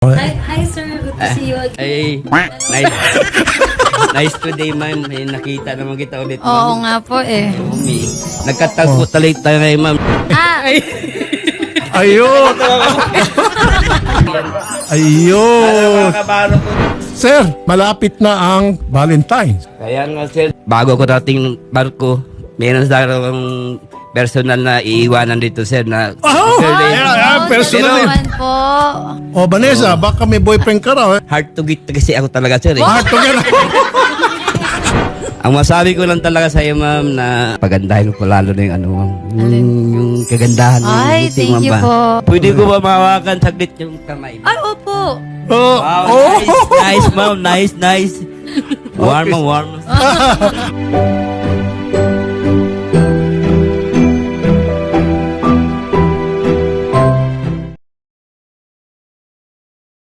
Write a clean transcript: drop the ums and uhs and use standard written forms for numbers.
Hi sir, good to see you again. Nice. Nice today, ma'am. Nakita naman kita ulit, Oo ma'am. nga po eh. Nagkatagpo talaga tayo ngayon, ma'am. Ayun! Ayun! Makakabaro ko. Sir, malapit na ang Valentine's. Kaya nga, sir, bago ko dating ng barko, meron sa akong personal na iiwanan dito, sir, na Personal Pero, eh. naman po. O, Vanessa, baka may boyfriend ka raw. hard to get kasi ako talaga, sir. Eh. Heart together. Ang masabi ko lang talaga sa iyo, ma'am, na pagandahin ko lalo na yung ano, ma'am. Yung kagandahan. ng Ay, buting, thank ma'am, you ba? po. Pwede ko ba mahawakan saglit yung kamay? Ay, opo. Oh, Wow, oh. nice, ma'am. Nice. Warm, warm.